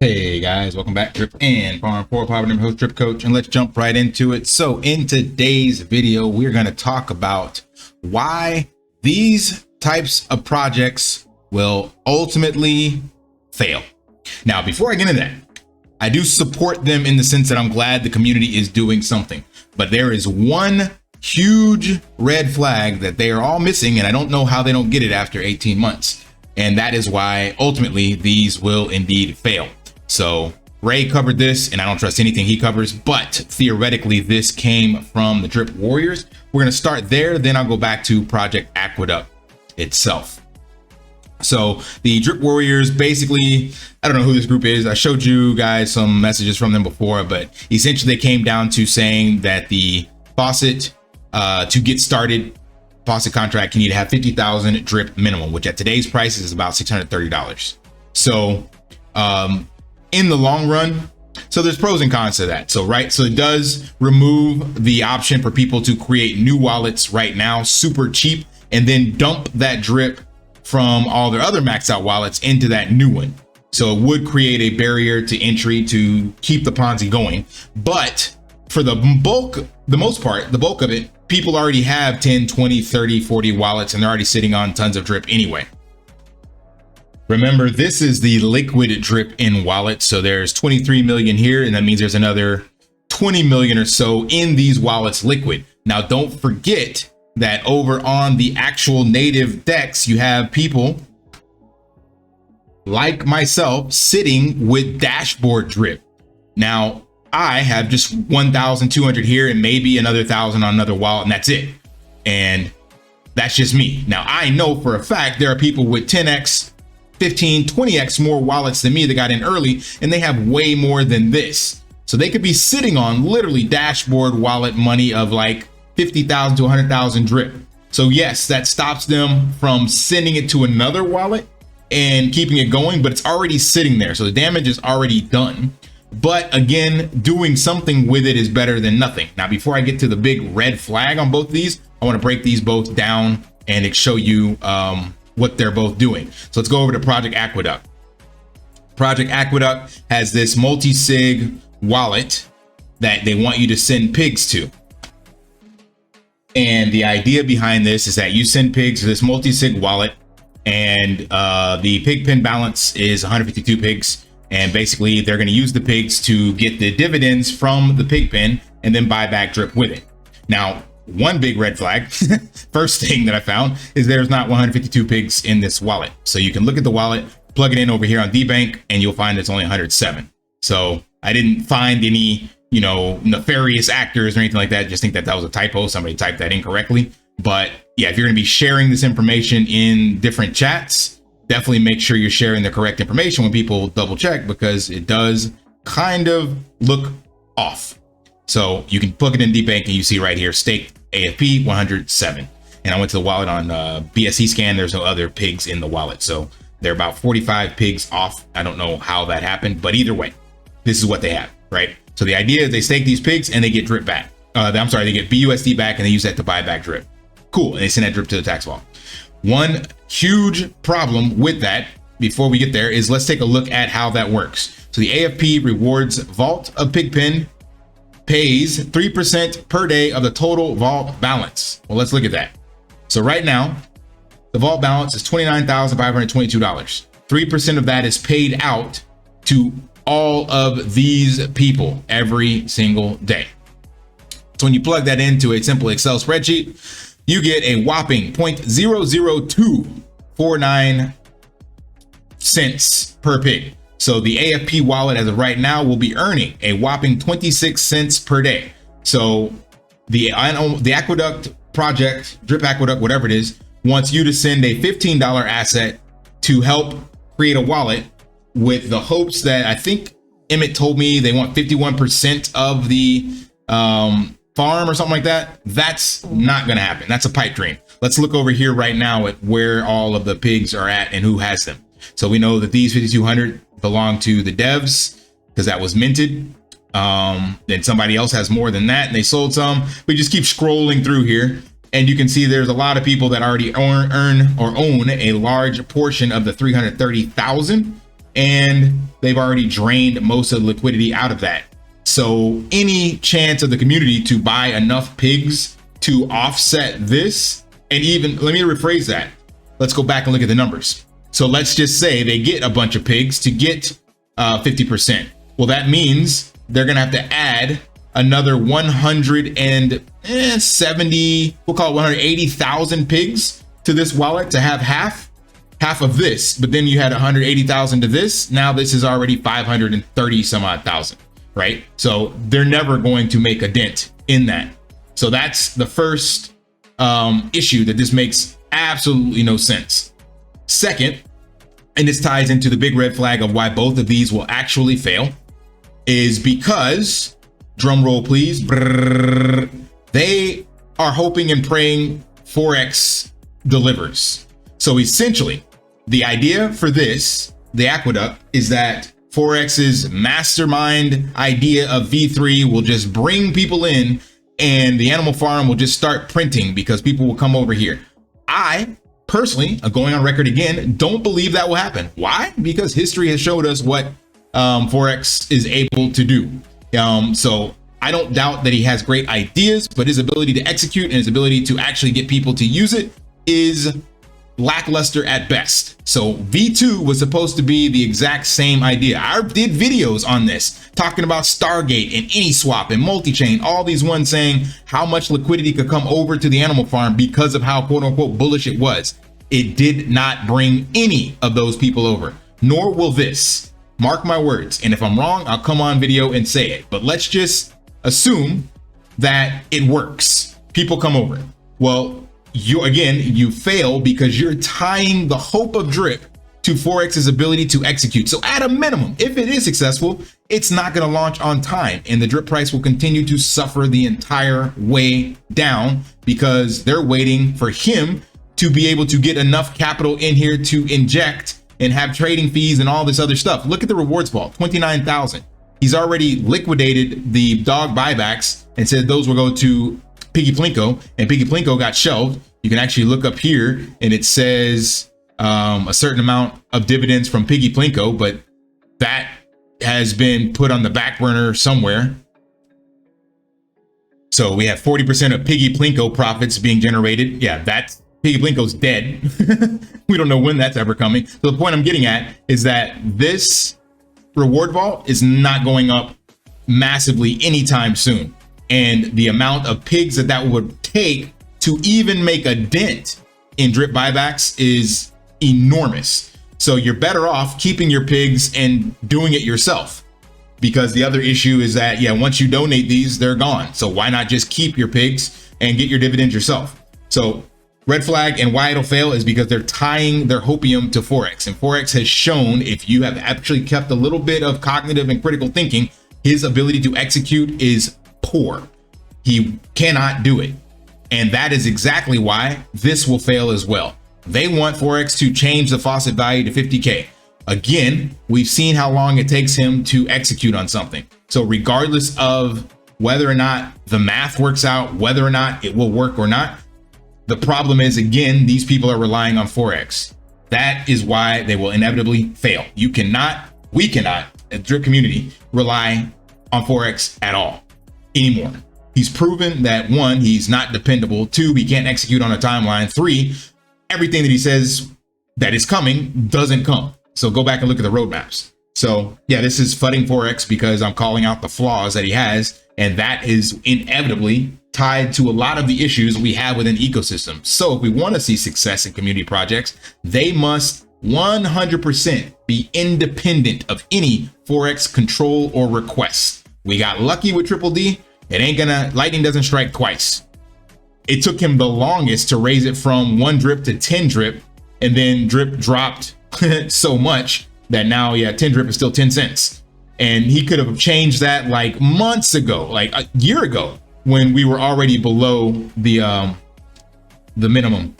Hey guys, welcome back. Drip and Farm for Poverty. I'm host Drip Coach, and let's jump right into it. So in today's video, we're going to talk about why these types of projects will ultimately fail. Now, before I get into that, I do support them in the sense that I'm glad the community is doing something, but there is one huge red flag that they are all missing, and I don't know how they don't get it after 18 months. And that is why ultimately these will indeed fail. So Ray covered this, and I don't trust anything he covers, but theoretically this came from the Drip Warriors. We're going to start there, then I'll go back to Project Aqueduct itself. So the Drip Warriors, basically, I don't know who this group is. I showed you guys some messages from them before, but essentially they came down to saying that the Faucet, to get started, Faucet contract, you need to have 50,000 drip minimum, which at today's price is about $630. So in the long run, so there's pros and cons to that. So it does remove the option for people to create new wallets right now, super cheap, and then dump that drip from all their other maxed out wallets into that new one. So it would create a barrier to entry to keep the Ponzi going. But for the most part, the bulk of it, people already have 10, 20, 30, 40 wallets, and they're already sitting on tons of drip anyway. Remember, this is the liquid drip in wallet. So there's 23 million here, and that means there's another 20 million or so in these wallets liquid. Now, don't forget that over on the actual native DEX, you have people like myself sitting with dashboard drip. Now, I have just 1,200 here and maybe another 1,000 on another wallet, and that's it. And that's just me. Now, I know for a fact there are people with 10x, 15, 20x more wallets than me that got in early, and they have way more than this. So they could be sitting on literally dashboard wallet money of like 50,000 to 100,000 drip. So yes, that stops them from sending it to another wallet and keeping it going, but it's already sitting there. So the damage is already done. But again, doing something with it is better than nothing. Now, before I get to the big red flag on both of these, I want to break these both down and show you what they're both doing. So let's go over to Project Aqueduct. Project Aqueduct has this multi-sig wallet that they want you to send pigs to. And the idea behind this is that you send pigs to this multi-sig wallet, and the pig pin balance is 152 pigs. And basically they're going to use the pigs to get the dividends from the pig pen and then buy back drip with it. Now, one big red flag, first thing that I found, is there's not 152 pigs in this wallet. So you can look at the wallet, plug it in over here on DBank, and you'll find it's only 107. So I didn't find any, nefarious actors or anything like that. Just think that that was a typo. Somebody typed that incorrectly. But yeah, if you're going to be sharing this information in different chats, definitely make sure you're sharing the correct information when people double check, because it does kind of look off. So you can plug it in DBank and you see right here, staked AFP 107. And I went to the wallet on BSC scan. There's no other pigs in the wallet. So they're about 45 pigs off. I don't know how that happened, but either way, this is what they have, right? So the idea is they stake these pigs and they get drip back. They get BUSD back and they use that to buy back drip. Cool. And they send that drip to the tax vault. One huge problem with that, before we get there, is let's take a look at how that works. So the AFP rewards vault of Pigpen, pays 3% per day of the total vault balance. Well, let's look at that. So right now, the vault balance is $29,522. 3% of that is paid out to all of these people every single day. So when you plug that into a simple Excel spreadsheet, you get a whopping 0.00249 cents per pig. So the AFP wallet as of right now will be earning a whopping 26 cents per day. So the Aqueduct project, Drip Aqueduct, whatever it is, wants you to send a $15 asset to help create a wallet, with the hopes that, I think Emmett told me they want 51% of the farm or something like that. That's not going to happen. That's a pipe dream. Let's look over here right now at where all of the pigs are at and who has them. So we know that these 5,200 belong to the devs because that was minted. Then somebody else has more than that and they sold some. We just keep scrolling through here and you can see there's a lot of people that already earn or own a large portion of the 330,000. And they've already drained most of the liquidity out of that. So any chance of the community to buy enough pigs to offset this, and even, let me rephrase that. Let's go back and look at the numbers. So let's just say they get a bunch of pigs to get 50%. Well, that means they're gonna have to add another 170, we'll call it 180,000 pigs to this wallet to have half of this. But then you had 180,000 to this. Now this is already 530 some odd thousand, right? So they're never going to make a dent in that. So that's the first issue, that this makes absolutely no sense. Second, and this ties into the big red flag of why both of these will actually fail, is because, drum roll please, brrr, they are hoping and praying Forex delivers. So essentially, the idea for this, the aqueduct, is that Forex's mastermind idea of V3 will just bring people in, and the animal farm will just start printing because people will come over here. I personally, going on record again, don't believe that will happen. Why? Because history has showed us what Forex is able to do. So I don't doubt that he has great ideas, but his ability to execute and his ability to actually get people to use it is lackluster at best. So V2 was supposed to be the exact same idea. I did videos on this talking about Stargate and AnySwap and multi-chain, all these ones saying how much liquidity could come over to the animal farm because of how quote unquote bullish it was. It did not bring any of those people over, nor will this. Mark my words. And if I'm wrong, I'll come on video and say it, but let's just assume that it works. People come over. Well, you fail because you're tying the hope of drip to Forex's ability to execute. So at a minimum, if it is successful, it's not going to launch on time, and the drip price will continue to suffer the entire way down because they're waiting for him to be able to get enough capital in here to inject and have trading fees and all this other stuff. Look at the rewards vault, 29,000. He's already liquidated the dog buybacks and said those will go to Piggy Plinko, and Piggy Plinko got shelved. You can actually look up here and it says a certain amount of dividends from Piggy Plinko, but that has been put on the back burner somewhere. So we have 40% of Piggy Plinko profits being generated. Yeah, that's Piggy Plinko's dead. We don't know when that's ever coming. So the point I'm getting at is that this reward vault is not going up massively anytime soon. And the amount of pigs that would take to even make a dent in drip buybacks is enormous. So you're better off keeping your pigs and doing it yourself, because the other issue is that, yeah, once you donate these, they're gone. So why not just keep your pigs and get your dividends yourself? So red flag, and why it'll fail is because they're tying their hopium to Forex, and Forex has shown, if you have actually kept a little bit of cognitive and critical thinking, his ability to execute is poor. He cannot do it. And that is exactly why this will fail as well. They want Forex to change the Faucet value to 50K. Again, we've seen how long it takes him to execute on something. So regardless of whether or not the math works out, whether or not it will work or not, the problem is, again, these people are relying on Forex. That is why they will inevitably fail. You cannot, we cannot, as a drip community, rely on Forex at all anymore. He's proven that, one, he's not dependable. Two, he can't execute on a timeline. Three, everything that he says that is coming doesn't come. So go back and look at the roadmaps. So yeah, this is fudding Forex because I'm calling out the flaws that he has, and that is inevitably tied to a lot of the issues we have within ecosystems. So if we want to see success in community projects, they must 100% be independent of any Forex control or requests. We got lucky with Triple D. It ain't gonna, lightning doesn't strike twice. It took him the longest to raise it from 1 drip to 10 drip, and then drip dropped so much that now, yeah, 10 drip is still 10 cents. And he could have changed that like months ago, like a year ago, when we were already below the minimum.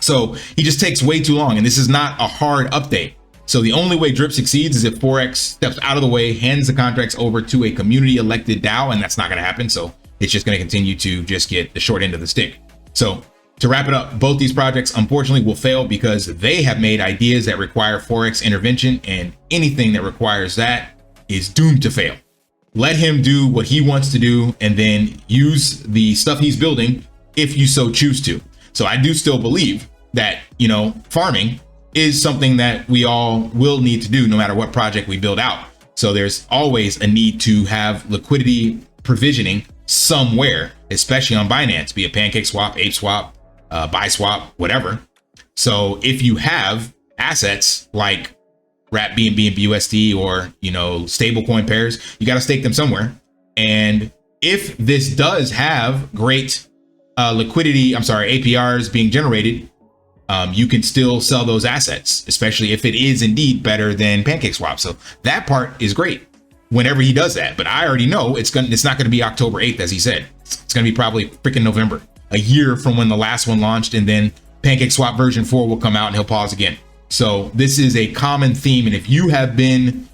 So he just takes way too long, and this is not a hard update. So the only way drip succeeds is if Forex steps out of the way, hands the contracts over to a community elected DAO, and that's not going to happen. So it's just going to continue to just get the short end of the stick. So to wrap it up, both these projects unfortunately will fail because they have made ideas that require Forex intervention, and anything that requires that is doomed to fail. Let him do what he wants to do and then use the stuff he's building if you so choose to. So I do still believe that, you know, farming is something that we all will need to do no matter what project we build out. So there's always a need to have liquidity provisioning somewhere, especially on Binance, be it Pancake Swap, Ape Swap, Buy Swap, whatever. So if you have assets like RAP BNB and BUSD, or, you know, stablecoin pairs, you got to stake them somewhere. And if this does have great liquidity, APRs being generated, you can still sell those assets, especially if it is indeed better than Pancake Swap. So that part is great whenever he does that. But I already know it's not going to be October 8th, as he said. It's going to be probably freaking November, a year from when the last one launched, and then Pancake Swap version 4 will come out and he'll pause again. So this is a common theme. And if you have been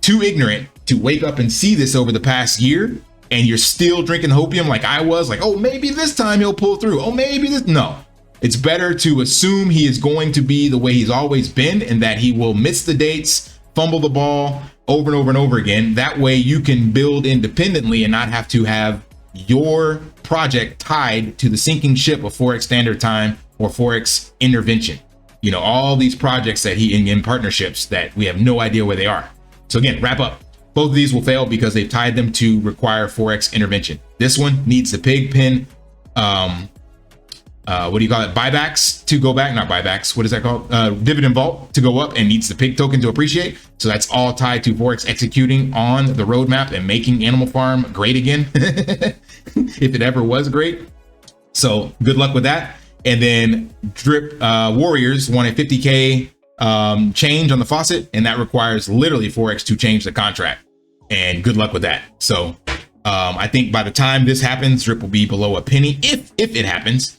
too ignorant to wake up and see this over the past year, and you're still drinking hopium like I was, like, oh, maybe this time he'll pull through. Oh, maybe this. No, it's better to assume he is going to be the way he's always been, and that he will miss the dates, fumble the ball over and over and over again. That way you can build independently and not have to have your project tied to the sinking ship of Forex Standard Time or Forex intervention. You know, all these projects that he in partnerships that we have no idea where they are. So again, wrap up. Both of these will fail because they've tied them to require Forex intervention. This one needs the pig pin, what do you call it? Buybacks to go back, not buybacks. What is that called? Dividend vault to go up, and needs the pig token to appreciate. So that's all tied to Forex executing on the roadmap and making Animal Farm great again, if it ever was great. So good luck with that. And then Drip Warriors want a 50K change on the Faucet, and that requires literally Forex to change the contract. And good luck with that. So I think by the time this happens, Drip will be below a penny if it happens.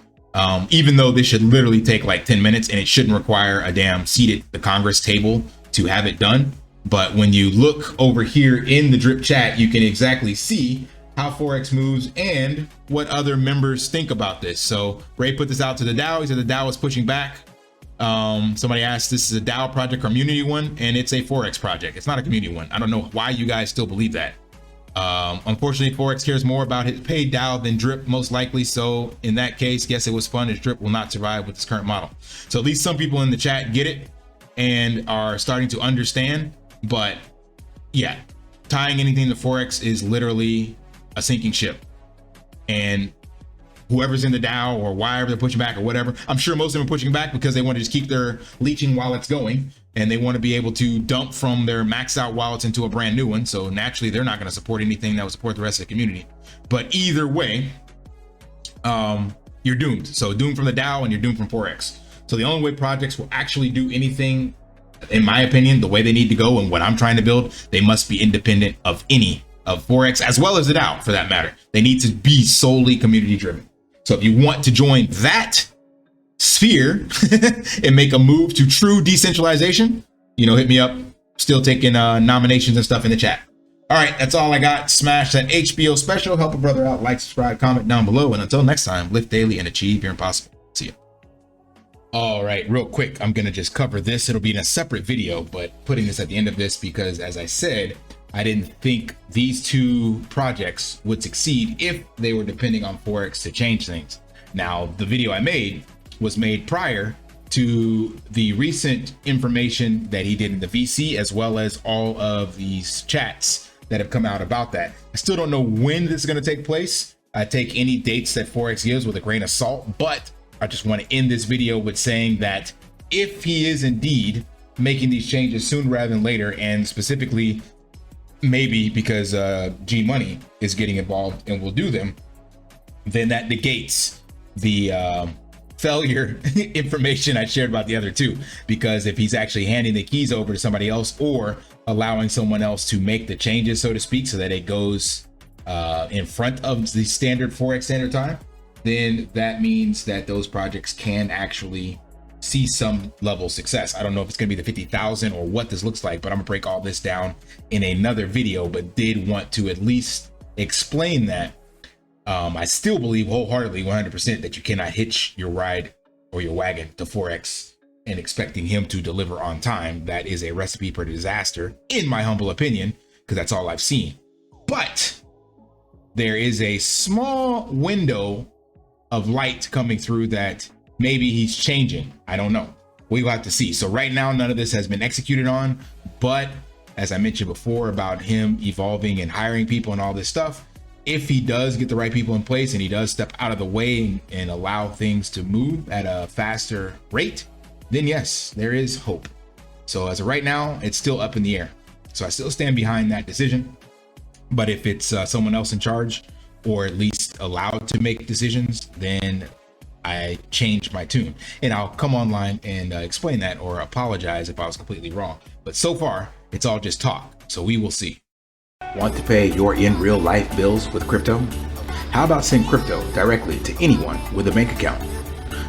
Even though this should literally take like 10 minutes, and it shouldn't require a damn seat at the Congress table to have it done. But when you look over here in the Drip chat, you can exactly see how Forex moves and what other members think about this. So Ray put this out to the DAO. He said the DAO is pushing back. Somebody asked, this is a DAO project, community one, and it's a Forex project. It's not a community one. I don't know why you guys still believe that. Unfortunately, Forex cares more about his paid DAO than Drip, most likely. So in that case, guess it was fun, as Drip will not survive with this current model. So at least some people in the chat get it and are starting to understand. But yeah, tying anything to Forex is literally a sinking ship. And whoever's in the DAO or why they're pushing back or whatever, I'm sure most of them are pushing back because they want to just keep their leeching while it's going, and they want to be able to dump from their maxed out wallets into a brand new one. So naturally, they're not going to support anything that will support the rest of the community. But either way, you're doomed. So doomed from the DAO, and you're doomed from Forex. So the only way projects will actually do anything, in my opinion, the way they need to go and what I'm trying to build, they must be independent of any of Forex, as well as the DAO for that matter. They need to be solely community driven. So if you want to join that sphere and make a move to true decentralization, you know, hit me up. Still taking nominations and stuff in the chat. All right, that's all I got. Smash that HBO special. Help a brother out. Like, subscribe, comment down below. And until next time, lift daily and achieve your impossible. See ya. All right, real quick, I'm going to just cover this. It'll be in a separate video, but putting this at the end of this because, as I said, I didn't think these two projects would succeed if they were depending on Forex to change things. Now, the video I made was made prior to the recent information that he did in the VC, as well as all of these chats that have come out about that. I still don't know when this is going to take place. I take any dates that Forex gives with a grain of salt, but I just want to end this video with saying that if he is indeed making these changes sooner rather than later, and specifically maybe because G Money is getting involved and will do them, then that negates the failure information I shared about the other two. Because if he's actually handing the keys over to somebody else or allowing someone else to make the changes, so to speak, so that it goes in front of the standard Forex Standard Time, then that means that those projects can actually see some level of success. I don't know if it's going to be the 50,000 or what this looks like, but I'm gonna break all this down in another video, but did want to at least explain that I still believe wholeheartedly 100% that you cannot hitch your ride or your wagon to Forex and expecting him to deliver on time. That is a recipe for disaster, in my humble opinion, because that's all I've seen. But there is a small window of light coming through that maybe he's changing. I don't know. We'll have to see. So right now, none of this has been executed on, but as I mentioned before about him evolving and hiring people and all this stuff, if he does get the right people in place and he does step out of the way and allow things to move at a faster rate, then yes, there is hope. So as of right now, it's still up in the air. So I still stand behind that decision. But if it's someone else in charge, or at least allowed to make decisions, then I change my tune. And I'll come online and explain that or apologize if I was completely wrong. But so far, it's all just talk. So we will see. Want to pay your in real life bills with crypto? How about send crypto directly to anyone with a bank account?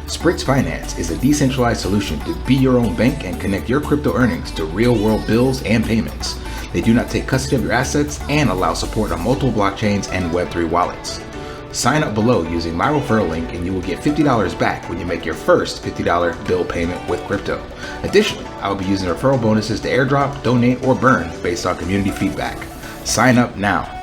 SPRITZ Finance is a decentralized solution to be your own bank and connect your crypto earnings to real world bills and payments. They do not take custody of your assets and allow support on multiple blockchains and Web3 wallets. Sign up below using my referral link and you will get $50 back when you make your first $50 bill payment with crypto. Additionally, I will be using referral bonuses to airdrop, donate, or burn based on community feedback. Sign up now.